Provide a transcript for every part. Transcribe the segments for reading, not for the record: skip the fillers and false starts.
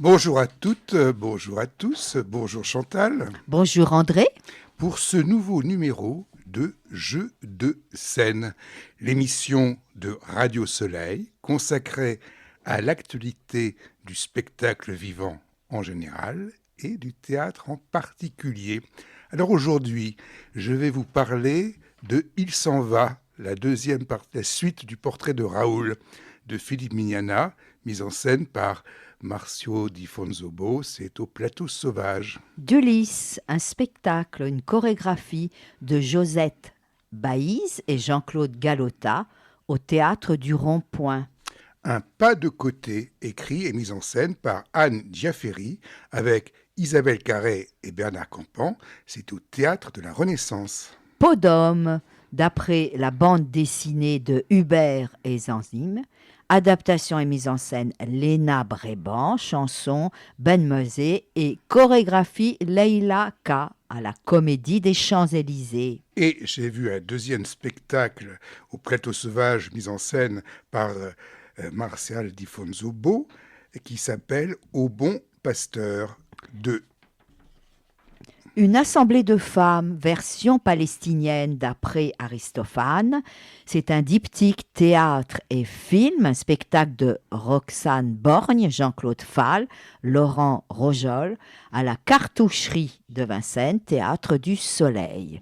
Bonjour à toutes, bonjour à tous, bonjour Chantal, Bonjour André. pour ce nouveau numéro de Jeux de scène, l'émission de Radio Soleil consacrée à l'actualité du spectacle vivant en général et du théâtre en particulier. Alors aujourd'hui, je vais vous parler de Il s'en va, la deuxième partie, la suite du portrait de Raoul de Philippe Mignana, mise en scène par Marcio Di Fonzobo. C'est au Plateau Sauvage. d'Ulysse, un spectacle, une chorégraphie de Josette Baïse et Jean-Claude Galota au théâtre du Rond-Point. Un pas de côté, écrit et mis en scène par Anne Giaferi avec Isabelle Carré et Bernard Campan. C'est au théâtre de la Renaissance. Peau d'homme, d'après la bande dessinée de Hubert et Zanzime. Adaptation et mise en scène Léna Bréban, chanson Ben Mosé et chorégraphie Leila K à la Comédie des Champs-Élysées. Et j'ai vu un deuxième spectacle au Plateau Sauvage mis en scène par Martial Di Fonzobo qui s'appelle Au bon pasteur 2. Une assemblée de femmes, version palestinienne d'après Aristophane. C'est un diptyque théâtre et film, un spectacle de Roxane Borgne, Jean-Claude Fall, Laurent Rojol, à la Cartoucherie de Vincennes, Théâtre du Soleil.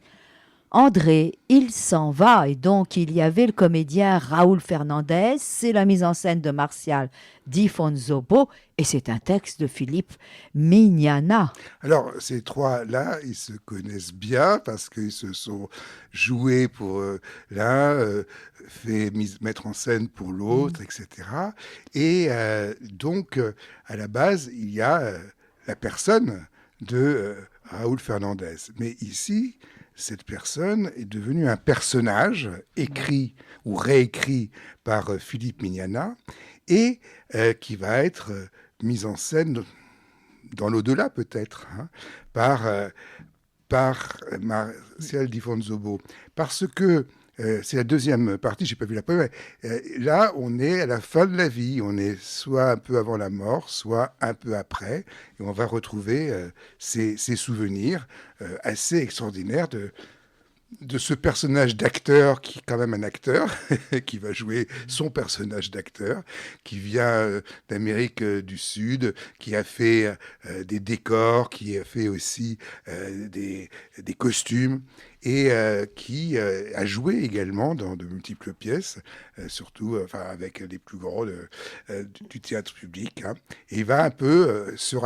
André, il s'en va, et donc il y avait le comédien Raoul Fernandez, c'est la mise en scène de Martial Di Fonzobo, et c'est un texte de Philippe Mignana. Alors, ces trois-là, ils se connaissent bien parce qu'ils se sont joués pour l'un, mettre en scène pour l'autre, etc. Et donc, à la base, il y a la personne de Raoul Fernandez. Mais ici, cette personne est devenue un personnage écrit ou réécrit par Philippe Mignana et qui va être mise en scène dans l'au-delà peut-être, par Martial Di Fonzobo. Parce que c'est la deuxième partie, j'ai pas vu la première. Là, on est à la fin de la vie, on est soit un peu avant la mort, soit un peu après, et on va retrouver ces souvenirs assez extraordinaires de ce personnage d'acteur qui est quand même un acteur, qui va jouer son personnage d'acteur, qui vient d'Amérique du Sud, qui a fait des décors, qui a fait aussi des costumes, et qui a joué également dans de multiples pièces, surtout avec les plus grands du théâtre public. Hein. Et il va un peu nous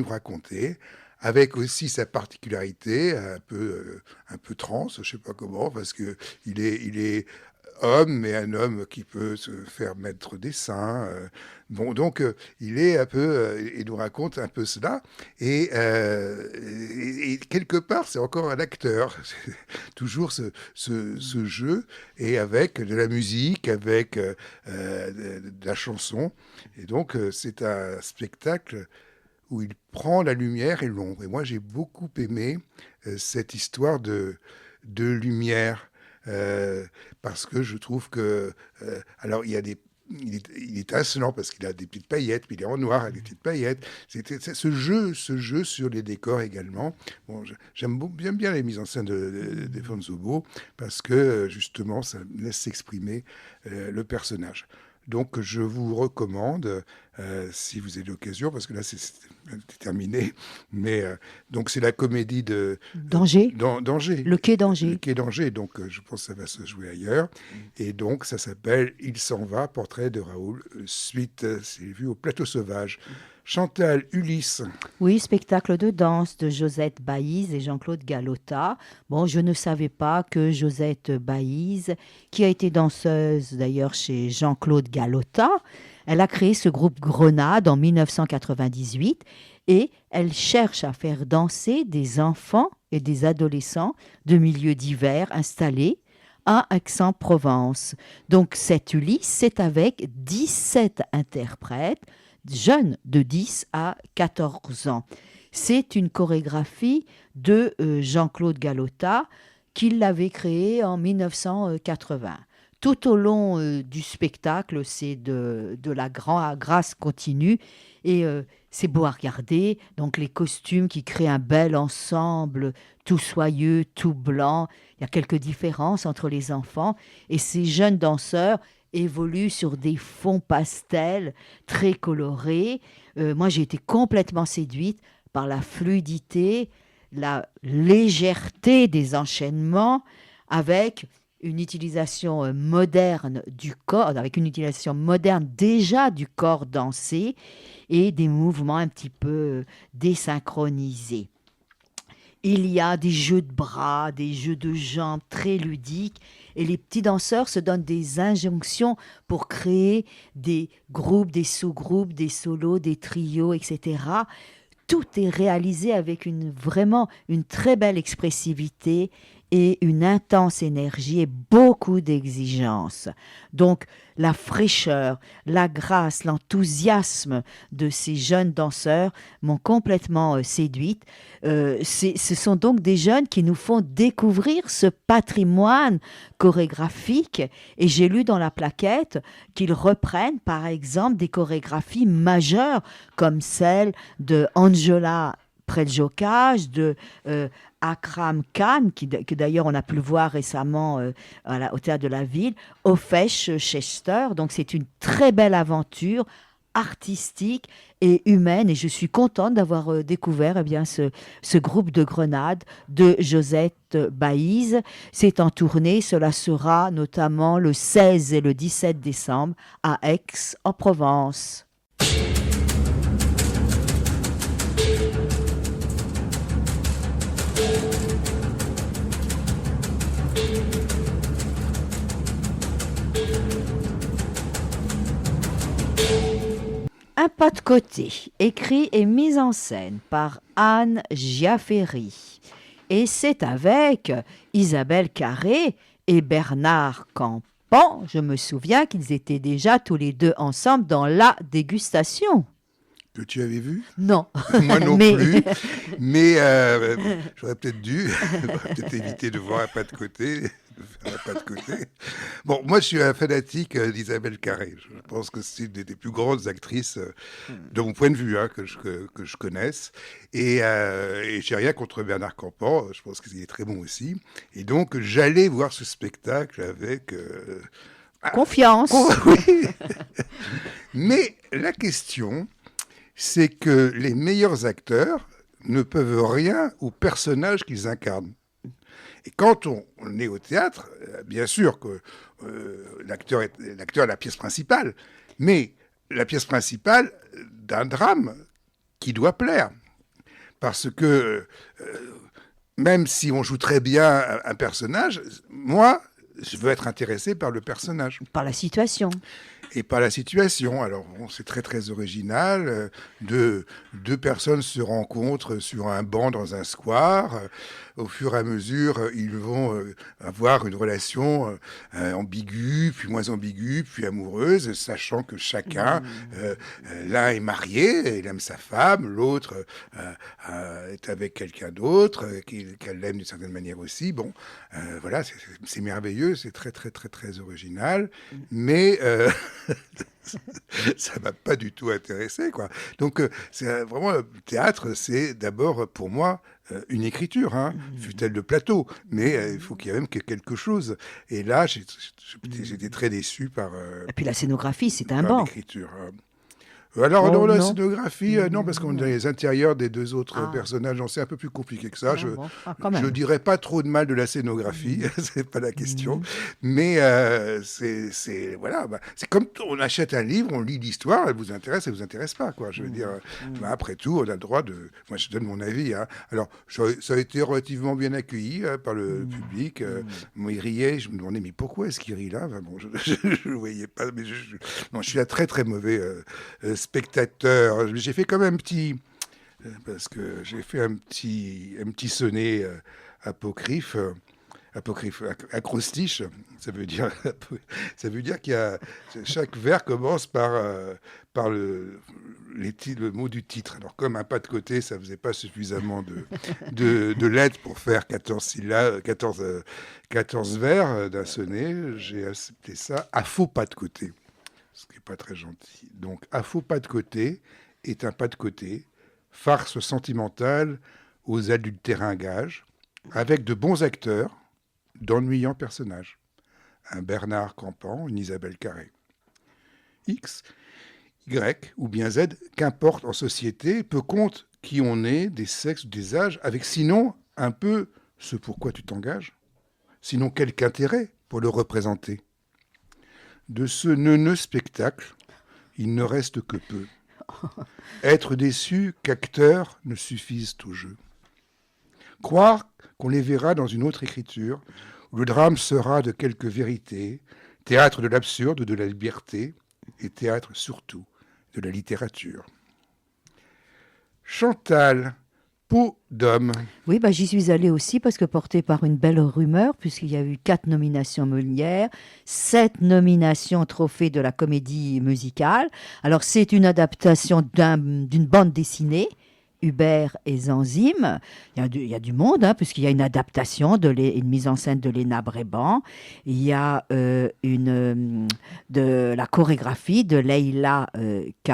raconter, avec aussi sa particularité, un peu trans, je sais pas comment, parce que il est homme, mais un homme qui peut se faire mettre des seins. Bon, donc il est un peu, il nous raconte un peu cela, et quelque part, c'est encore un acteur, toujours ce jeu, et avec de la musique, avec de la chanson, et donc c'est un spectacle où il prend la lumière et l'ombre. Et moi, j'ai beaucoup aimé cette histoire de lumière, parce que je trouve que... alors, il y a des... Il est étincelant parce qu'il a des petites paillettes, puis il est en noir avec des petites paillettes. C'est ce jeu sur les décors également. Bon, j'aime bien les mises en scène de Fonzobo parce que justement, ça laisse s'exprimer le personnage. Donc, je vous recommande, si vous avez l'occasion, parce que là, c'est terminé, mais donc c'est la comédie d'Angers, d'Angers. le quai d'Angers. Le quai d'Angers, donc je pense que ça va se jouer ailleurs. Et donc, ça s'appelle Il s'en va, portrait de Raoul, suite, c'est vu au Plateau Sauvage. Chantal, Ulysse. Oui, spectacle de danse de Josette Baïse et Jean-Claude Galota. Bon, je ne savais pas que Josette Baïse, qui a été danseuse d'ailleurs chez Jean-Claude Galota, elle a créé ce groupe Grenade en 1998 et elle cherche à faire danser des enfants et des adolescents de milieux divers installés à Aix-en-Provence. Donc cet Ulysse, c'est avec 17 interprètes jeunes de 10 à 14 ans. C'est une chorégraphie de Jean-Claude Galota qu'il avait créée en 1980. tout au long du spectacle, c'est de la grâce continue. Et c'est beau à regarder. Donc les costumes qui créent un bel ensemble, tout soyeux, tout blanc. Il y a quelques différences entre les enfants. Et ces jeunes danseurs évoluent sur des fonds pastels très colorés. Moi, j'ai été complètement séduite par la fluidité, la légèreté des enchaînements avec une utilisation moderne du corps, avec une utilisation moderne déjà du corps dansé et des mouvements un petit peu désynchronisés. Il y a des jeux de bras, des jeux de jambes très ludiques et les petits danseurs se donnent des injonctions pour créer des groupes, des sous-groupes, des solos, des trios, etc. Tout est réalisé avec vraiment une très belle expressivité et une intense énergie et beaucoup d'exigences. Donc, la fraîcheur, la grâce, l'enthousiasme de ces jeunes danseurs m'ont complètement séduite. Ce sont donc des jeunes qui nous font découvrir ce patrimoine chorégraphique et j'ai lu dans la plaquette qu'ils reprennent par exemple des chorégraphies majeures comme celle de Angela Preljocaj, de Akram Khan, que d'ailleurs on a pu le voir récemment au Théâtre de la Ville, Ofesh Chester. Donc c'est une très belle aventure artistique et humaine et je suis contente d'avoir découvert ce groupe de Grenade de Josette Baïse. C'est en tournée, cela sera notamment le 16 et le 17 décembre à Aix-en-Provence. Un pas de côté, écrit et mis en scène par Anne Giaferi. Et c'est avec Isabelle Carré et Bernard Campan. Je me souviens qu'ils étaient déjà tous les deux ensemble dans La Dégustation. Que tu avais vu? Non. Moi non Mais... plus. Mais j'aurais peut-être dû. J'aurais peut-être évité de voir un pas de côté. De faire un pas de côté. Bon, moi, je suis un fanatique d'Isabelle Carré. Je pense que c'est une des plus grandes actrices, de mon point de vue, hein, que je connaisse. Et j'ai rien contre Bernard Campan. Je pense qu'il est très bon aussi. Et donc, j'allais voir ce spectacle avec... confiance. Oui. Mais la question... c'est que les meilleurs acteurs ne peuvent rien aux personnages qu'ils incarnent. Et quand on est au théâtre, bien sûr que l'acteur est la pièce principale, mais la pièce principale d'un drame qui doit plaire. Parce que même si on joue très bien un personnage, moi, je veux être intéressé par le personnage. Par la situation. Et par la situation. Alors, bon, c'est très, très original. Deux personnes se rencontrent sur un banc dans un square. Au fur et à mesure, ils vont avoir une relation ambiguë, puis moins ambiguë, puis amoureuse, sachant que chacun, l'un est marié, il aime sa femme, l'autre est avec quelqu'un d'autre, qu'elle l'aime d'une certaine manière aussi. Bon, voilà, c'est merveilleux, c'est très, très, très, très original. Mais... ça m'a pas du tout intéressé, quoi. Donc, c'est vraiment le théâtre, c'est d'abord pour moi une écriture, hein, fut-elle de plateau, mais il faut qu'il y ait même quelque chose. Et là, j'étais très déçu par. Et puis la scénographie, c'est un par banc. l'écriture. Alors, non, la non. scénographie, non, parce qu'on est dans les intérieurs des deux autres personnages, c'est un peu plus compliqué que ça. Je dirais pas trop de mal de la scénographie, c'est pas la question. Mais voilà, c'est comme on achète un livre, on lit l'histoire, elle vous intéresse pas, quoi. Je veux dire, après tout, on a le droit de. Moi, je donne mon avis. Hein. Alors, ça a été relativement bien accueilli par le public. Moi, il riait, je me demandais, mais pourquoi est-ce qu'il rit là? Bon, je ne voyais pas, mais non, je suis un très, très mauvais spectateur. J'ai fait comme un petit... parce que j'ai fait un petit sonnet apocryphe apocryphe, acrostiche, ça veut dire qu'il y a chaque vers commence par le mot du titre. Alors comme un pas de côté, ça faisait pas suffisamment de lettres pour faire 14 syllabes, 14 vers d'un sonnet, j'ai accepté ça à faux pas de côté, ce qui n'est pas très gentil. Donc à faux pas de côté est un pas de côté, farce sentimentale aux adultérins gages, avec de bons acteurs, d'ennuyants personnages. Un Bernard Campan, une Isabelle Carré. X, Y ou bien Z, qu'importe en société, peu compte qui on est, des sexes, des âges, avec sinon un peu ce pourquoi tu t'engages, sinon quelque intérêt pour le représenter. De ce neuneux spectacle, il ne reste que peu. Être déçu qu'acteurs ne suffisent au jeu. Croire qu'on les verra dans une autre écriture, où le drame sera de quelque vérité, théâtre de l'absurde, de la liberté, et théâtre surtout de la littérature. Chantal, peau d'homme. Oui, j'y suis allée aussi parce que portée par une belle rumeur, puisqu'il y a eu 4 nominations Molière, 7 nominations trophée de la comédie musicale. Alors, c'est une adaptation d'une bande dessinée, Hubert et Zanzime. Il y a du monde, puisqu'il y a une adaptation, une mise en scène de Léna Bréban. Il y a de la chorégraphie de Leïla K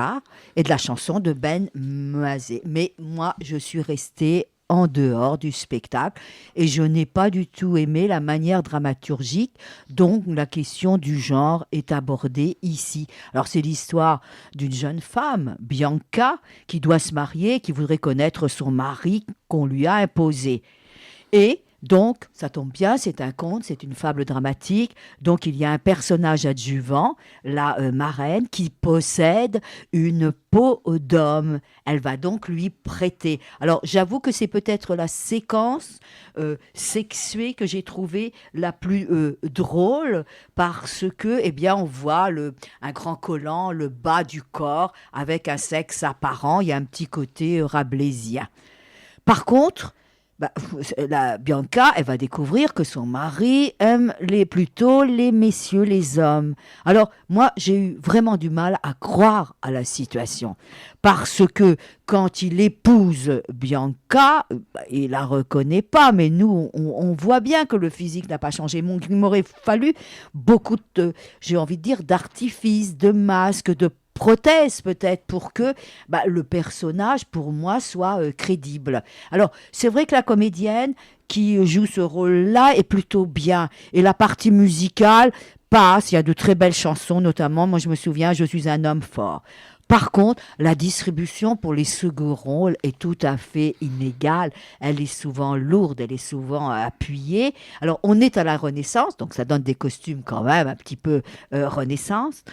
et de la chanson de Ben Moazé. Mais moi, je suis restée en dehors du spectacle et je n'ai pas du tout aimé la manière dramaturgique dont la question du genre est abordée ici. Alors c'est l'histoire d'une jeune femme, Bianca, qui doit se marier, qui voudrait connaître son mari qu'on lui a imposé. Et donc, ça tombe bien, c'est un conte, c'est une fable dramatique. Donc, il y a un personnage adjuvant, la marraine, qui possède une peau d'homme. Elle va donc lui prêter. Alors, j'avoue que c'est peut-être la séquence sexuée que j'ai trouvée la plus drôle parce que, eh bien, on voit un grand collant, le bas du corps, avec un sexe apparent. Il y a un petit côté rabelaisien. Par contre, la Bianca, elle va découvrir que son mari aime plutôt les messieurs, les hommes. Alors, moi, j'ai eu vraiment du mal à croire à la situation. Parce que quand il épouse Bianca, il la reconnaît pas, mais nous, on voit bien que le physique n'a pas changé. Il m'aurait fallu beaucoup j'ai envie de dire, d'artifices, de masques, de prothèse peut-être pour que le personnage pour moi soit crédible. Alors c'est vrai que la comédienne qui joue ce rôle-là est plutôt bien et la partie musicale passe, il y a de très belles chansons notamment, moi je me souviens Je suis un homme fort. Par contre, la distribution pour les seconds rôles est tout à fait inégale. Elle est souvent lourde, elle est souvent appuyée. Alors, on est à la Renaissance, donc ça donne des costumes quand même un petit peu Renaissance.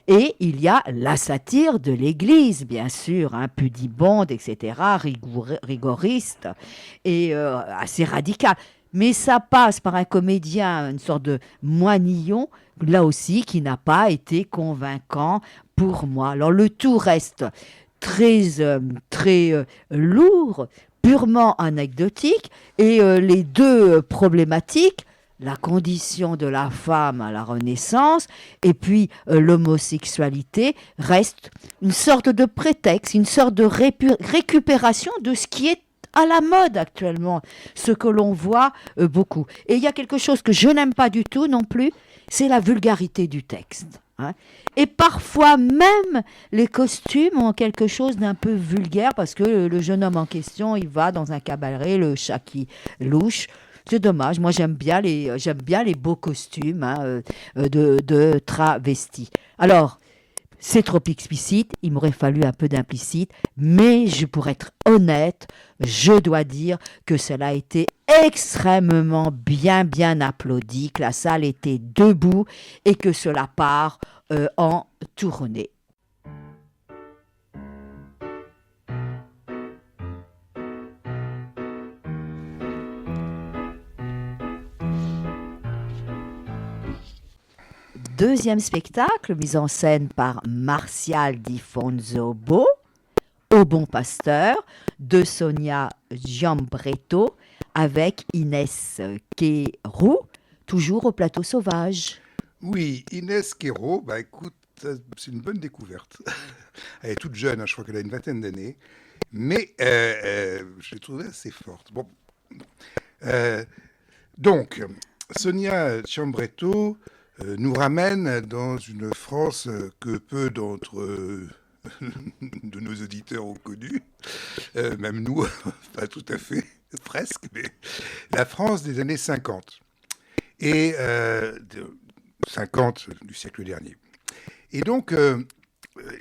Et il y a la satire de l'Église, bien sûr, pudibonde, etc., rigoriste et assez radicale. Mais ça passe par un comédien, une sorte de moinillon, là aussi, qui n'a pas été convaincant pour moi. Alors le tout reste très lourd, purement anecdotique, et les deux problématiques, la condition de la femme à la Renaissance et puis l'homosexualité, restent une sorte de prétexte, une sorte de récupération de ce qui est à la mode actuellement, ce que l'on voit beaucoup. Et il y a quelque chose que je n'aime pas du tout non plus, c'est la vulgarité du texte. Et parfois même, les costumes ont quelque chose d'un peu vulgaire parce que le jeune homme en question, il va dans un cabaret, le chat qui louche. C'est dommage, moi j'aime bien les beaux costumes de travestis. Alors, c'est trop explicite, il m'aurait fallu un peu d'implicite, mais pour être honnête, je dois dire que cela a été extrêmement bien applaudi, que la salle était debout et que cela part en tournée. Deuxième spectacle, mis en scène par Martial Di Fonzobo, Au Bon Pasteur, de Sonia Giambretto, avec Inès Quérou, toujours au plateau sauvage. Oui, Inès Quérot, bah écoute, c'est une bonne découverte. Elle est toute jeune, hein, je crois qu'elle a une vingtaine d'années, mais je l'ai trouvée assez forte. Bon, euh, donc, Sonia Ciambretto nous ramène dans une France que peu d'entre de nos auditeurs ont connue, même nous, pas tout à fait, presque, mais la France des années 50 et 50 du siècle dernier. Et donc,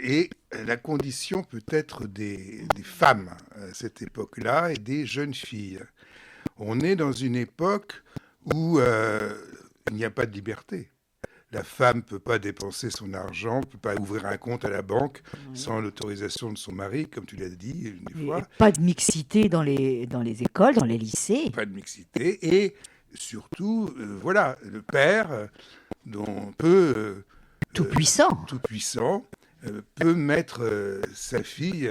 et la condition peut-être des femmes à cette époque-là et des jeunes filles. On est dans une époque où il n'y a pas de liberté. La femme ne peut pas dépenser son argent, ne peut pas ouvrir un compte à la banque Oui. sans l'autorisation de son mari, comme tu l'as dit des Et fois. pas de mixité dans les écoles, dans les lycées. Pas de mixité. Et surtout, voilà, le père, dont on peut Tout puissant. tout puissant, peut mettre sa fille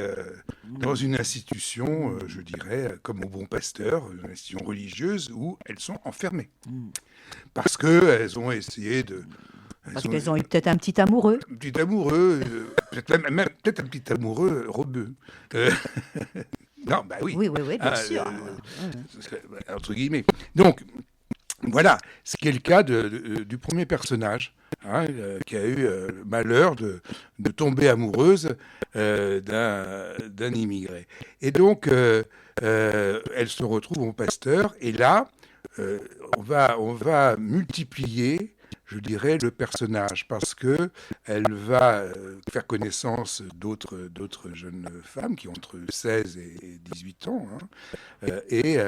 dans une institution, je dirais, comme au Bon Pasteur, une institution religieuse où elles sont enfermées. Mm. Parce qu'elles ont essayé de... Parce Elles ont qu'elles ont eu peut-être un petit amoureux. un petit amoureux, peut-être un petit amoureux robeux. Euh, non, bah oui. Oui, oui, oui, bien Ah, sûr. entre guillemets. Donc, voilà, ce qui est le cas du premier personnage, hein, qui a eu le malheur de tomber amoureuse d'un immigré. Et donc, elle se retrouve au pasteur, et là, euh, on va multiplier, je dirais, le personnage, parce que elle va faire connaissance d'autres jeunes femmes qui ont entre 16 et 18 ans, hein, et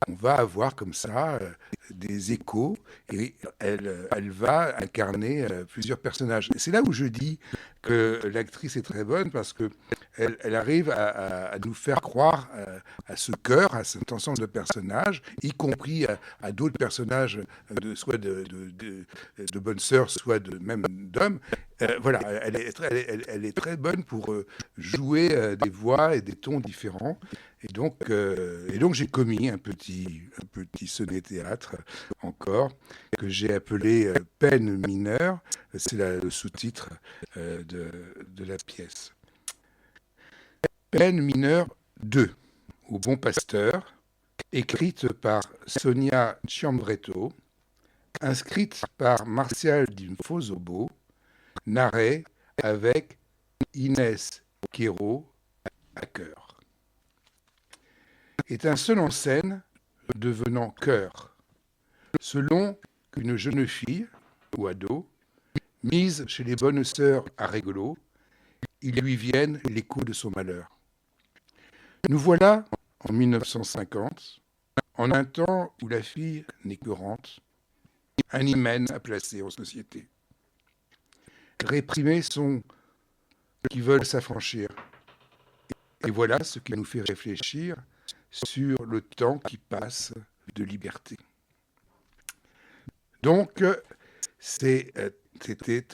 on va avoir comme ça des échos et elle va incarner plusieurs personnages. Et c'est là où je dis que l'actrice est très bonne parce que elle arrive à nous faire croire à ce cœur, à cet ensemble de personnages, y compris à d'autres personnages, soit de bonnes sœurs, soit même d'hommes. Voilà, elle est très bonne pour jouer des voix et des tons différents. Et donc j'ai commis un petit sonnet théâtre encore que j'ai appelé Peine mineure. C'est le sous-titre de la pièce. Peine mineure 2, au Bon Pasteur, écrite par Sonia Ciambretto, inscrite par Martial Dinfozobo, narrée avec Inès Quérot à cœur. Est un seul en scène devenant cœur, selon qu'une jeune fille ou ado, mise chez les bonnes sœurs à rigolo, il lui viennent les coups de son malheur. Nous voilà en 1950, en un temps où la fille n'est que rente, un hymen à placer en société. Réprimés sont qui veulent s'affranchir. Et voilà ce qui nous fait réfléchir sur le temps qui passe de liberté. Donc, c'était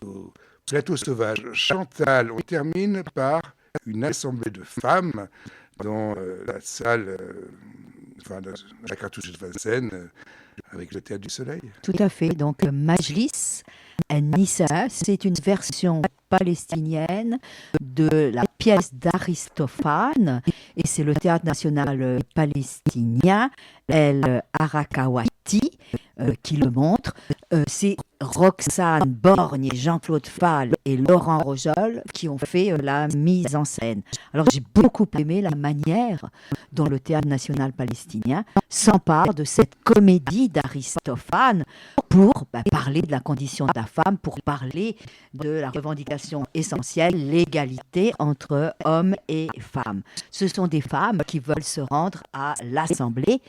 au plateau sauvage. Chantal, on termine par une assemblée de femmes dans la salle, enfin, dans la cartouche de Vincennes, avec le Théâtre du Soleil. Tout à fait. Donc, Majlis Nissa, c'est une version palestinienne de la pièce d'Aristophane et c'est le Théâtre national palestinien, El Arakawati, qui le montre. C'est Roxane Borgne, Jean-Claude Fall et Laurent Rojol qui ont fait la mise en scène. Alors j'ai beaucoup aimé la manière dont le Théâtre national palestinien s'empare de cette comédie d'Aristophane pour parler de la condition de la femme, pour parler de la revendication essentielle, l'égalité entre hommes et femmes. Ce sont des femmes qui veulent se rendre à l'Assemblée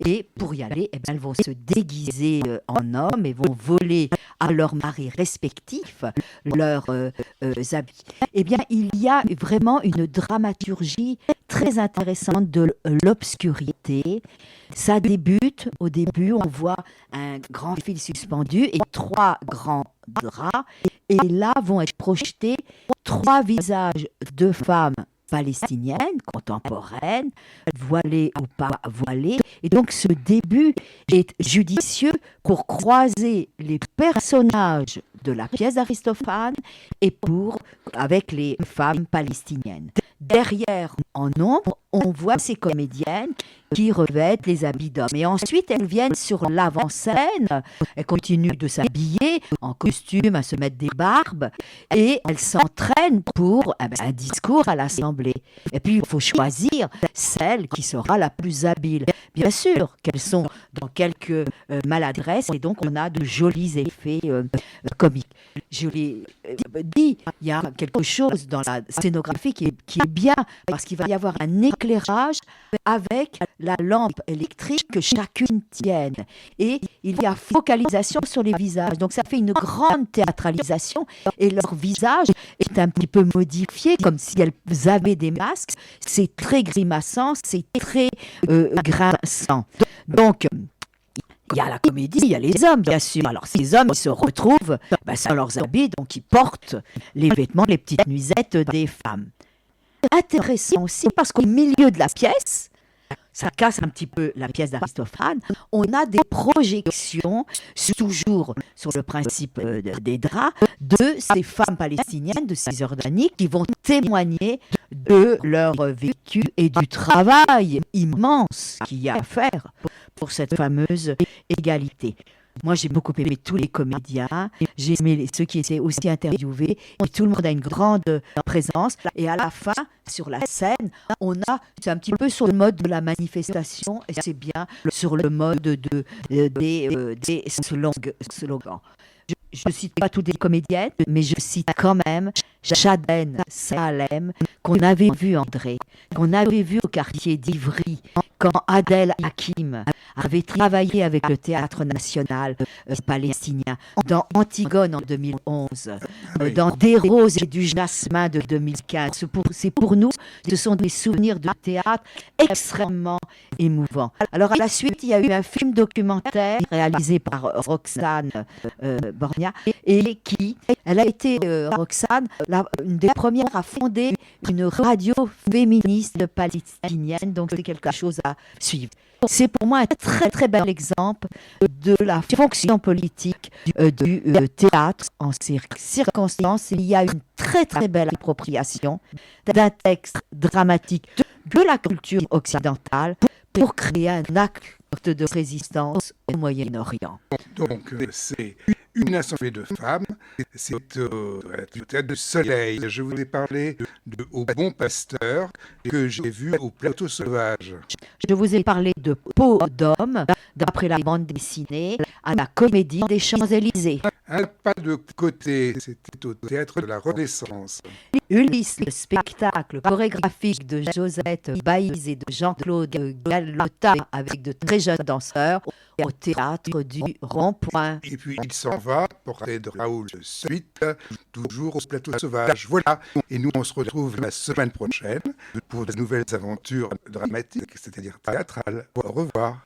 et pour y aller, eh bien, elles vont se déguiser en hommes et vont voler à leurs maris respectifs leurs habits. Eh bien, il y a vraiment une dramaturgie très intéressante de l'obscurité. Ça débute, au début, on voit un grand fil suspendu et trois grands draps. Et là vont être projetés trois visages de femmes palestinienne, contemporaine, voilée ou pas voilée. Et donc ce début est judicieux pour croiser les personnages de la pièce d'Aristophane avec les femmes palestiniennes. Derrière, en ombre, on voit ces comédiennes qui revêtent les habits d'hommes. Et ensuite, elles viennent sur l'avant-scène, elles continuent de s'habiller en costume, à se mettre des barbes, et elles s'entraînent pour un discours à l'Assemblée. Et puis, il faut choisir celle qui sera la plus habile. Bien sûr qu'elles sont dans quelques maladresses, et donc on a de jolis effets comiques. Je l'ai dit, il y a quelque chose dans la scénographie qui est bien, parce qu'il va y avoir un éclairage avec la lampe électrique que chacune tienne. Et il y a focalisation sur les visages. Donc ça fait une grande théâtralisation, et leur visage est un petit peu modifié, comme si elles avaient des masques. C'est très grimaçant, c'est très grinçant. Donc, il y a la comédie, il y a les hommes, bien sûr. Alors, ces hommes, ils se retrouvent sans leurs habits, donc ils portent les vêtements, les petites nuisettes des femmes. Intéressant aussi, parce qu'au milieu de la pièce, ça casse un petit peu la pièce d'Aristophane, on a des projections, toujours sur le principe des draps, de ces femmes palestiniennes de Cisjordanie qui vont témoigner de leur vécu et du travail immense qu'il y a à faire pour cette fameuse égalité. Moi, j'ai beaucoup aimé tous les comédiens, j'ai aimé ceux qui étaient aussi interviewés, et tout le monde a une grande présence. Et à la fin, sur la scène, c'est un petit peu sur le mode de la manifestation, et c'est bien sur le mode des slogans. Je ne cite pas toutes les comédiennes, mais je cite quand même Chaden Salem, qu'on avait vu, André, qu'on avait vu au quartier d'Ivry, quand Adel Hakim avait travaillé avec le Théâtre national palestinien, dans Antigone en 2011, dans Des roses et du jasmin de 2015. C'est pour nous, ce sont des souvenirs de théâtre extrêmement émouvants. Alors à la suite, il y a eu un film documentaire réalisé par Roxane Borgna, et elle a été, Roxane, une des premières à fonder une radio féministe palestinienne, donc c'est quelque chose à suivre. C'est pour moi un très très bel exemple de la fonction politique du théâtre en circonstances. Il y a une très très belle appropriation d'un texte dramatique de la culture occidentale pour créer un acte de résistance au Moyen-Orient. Donc, c'est une assemblée de femmes, c'est le théâtre du Soleil. Je vous ai parlé Au Bon Pasteur, que j'ai vu au Plateau Sauvage. Je vous ai parlé de Peau d'homme, d'après la bande dessinée, à la Comédie des Champs-Élysées. Un pas de côté, c'était au Théâtre de la Renaissance. Ulysse, le spectacle chorégraphique de Josette Baïs et de Jean-Claude Gallotta, avec de très jeunes danseurs, au Théâtre du Rond-Point. Et puis il s'en va pour arrêter de Raoul de suite, toujours au Plateau Sauvage. Voilà, et nous on se retrouve la semaine prochaine pour de nouvelles aventures dramatiques, c'est-à-dire théâtrales. Au revoir.